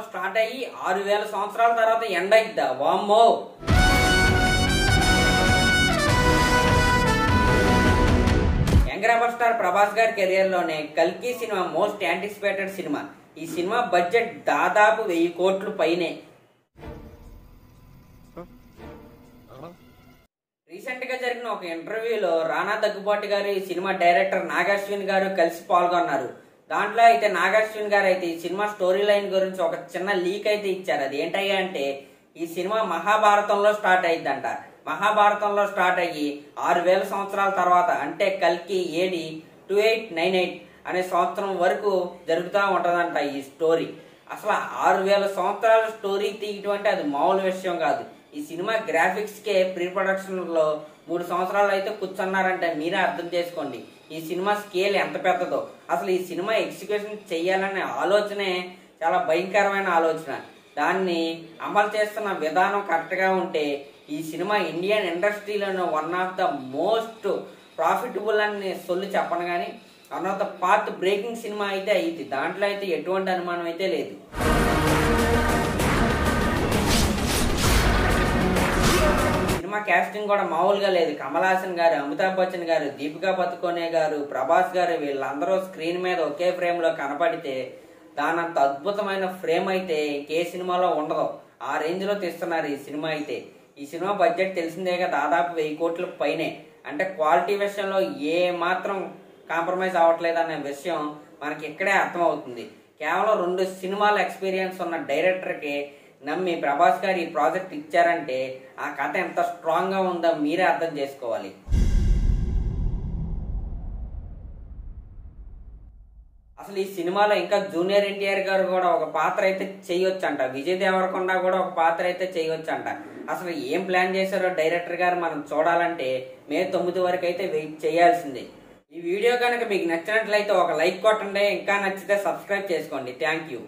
Start అయ్యి 6000 సంవత్సరాల తర్వాత ఎండ్ అయిద్దా? వామ్మో. యంగ్ రెబల్ స్టార్ ప్రభాస్ గారి కెరియర్ లోనే కల్కి సినిమా మోస్ట్ యాంటిసిపేటెడ్ సినిమా. ఈ సినిమా బడ్జెట్ దాదాపు 1000 కోట్లు పైనే. రీసెంట్ గా జరిగిన ఒక ఇంటర్వ్యూలో రానా దగ్గుబాటి గారు ఈ సినిమా డైరెక్టర్ నాగాశ్విన్ గారు కలిసి పాల్గొన్నారు. దాంట్లో అయితే నాగాశ్విన్ గారు అయితే ఈ సినిమా స్టోరీ లైన్ గురించి ఒక చిన్న లీక్ అయితే ఇచ్చారు. అది ఏంటయ్యా అంటే ఈ సినిమా మహాభారతంలో స్టార్ట్ అయ్యిద్దంట. మహాభారతంలో స్టార్ట్ అయ్యి 6000 సంవత్సరాల తర్వాత అంటే కల్కి ఏడి 2898 అనే సంవత్సరం వరకు జరుగుతూ ఉంటదంట ఈ స్టోరీ. అసలు 6000 సంవత్సరాల స్టోరీ తీయటం అంటే అది మామూలు విషయం కాదు. ఈ సినిమా గ్రాఫిక్స్ కే ప్రీ ప్రొడక్షన్ లో 3 సంవత్సరాలు అయితే కూర్చున్నారంటే మీరే అర్థం చేసుకోండి ఈ సినిమా స్కేల్ ఎంత పెద్దదో. అసలు ఈ సినిమా ఎగ్జిక్యూషన్ చెయ్యాలనే ఆలోచనే చాలా భయంకరమైన ఆలోచన. దాన్ని అమలు చేస్తున్న విధానం కరెక్ట్ గా ఉంటే ఈ సినిమా ఇండియన్ ఇండస్ట్రీలోనే one of the most profitable అని సొల్లు చెప్పను కానీ one of the path breaking cinema అయితే అయింది. దాంట్లో అయితే ఎటువంటి అనుమానం అయితే లేదు. సినిమా క్యాస్టింగ్ కూడా మామూలుగా లేదు. కమల్ హాసన్ గారు, అమితాబ్ బచ్చన్ గారు, దీపికా పదుకొనే గారు, ప్రభాస్ గారు వీళ్ళందరూ స్క్రీన్ మీద ఒకే ఫ్రేమ్ లో కనపడితే దానంత అద్భుతమైన ఫ్రేమ్ అయితే ఏ సినిమాలో ఉండదు. ఆ రేంజ్ లో తీస్తున్నారు ఈ సినిమా అయితే. ఈ సినిమా బడ్జెట్ తెలిసిందేగా దాదాపు 1000 కోట్ల పైనే. అంటే క్వాలిటీ విషయంలో ఏ మాత్రం కాంప్రమైజ్ అవ్వట్లేదు అనే విషయం మనకి ఇక్కడే అర్థమవుతుంది. కేవలం 2 సినిమాల ఎక్స్పీరియన్స్ ఉన్న డైరెక్టర్కి నమ్మి ప్రభాస్ గారు ఈ ప్రాజెక్ట్ ఇచ్చారంటే ఆ కథ ఎంత స్ట్రాంగ్ గా ఉందో మీరే అర్థం చేసుకోవాలి. అసలు ఈ సినిమాలో ఇంకా జూనియర్ ఎన్టీఆర్ గారు కూడా ఒక పాత్ర అయితే చేయొచ్చంట. విజయ్ దేవరకొండ కూడా ఒక పాత్ర అయితే చేయొచ్చంట. అసలు ఏం ప్లాన్ చేశారో డైరెక్టర్ గారు మనం చూడాలంటే మే 9 వరకు అయితే వెయిట్ చేయాల్సిందే. ఈ వీడియో కనుక మీకు నచ్చినట్లయితే ఒక లైక్ కొట్టండి. ఇంకా నచ్చితే సబ్స్క్రైబ్ చేసుకోండి. Thank you.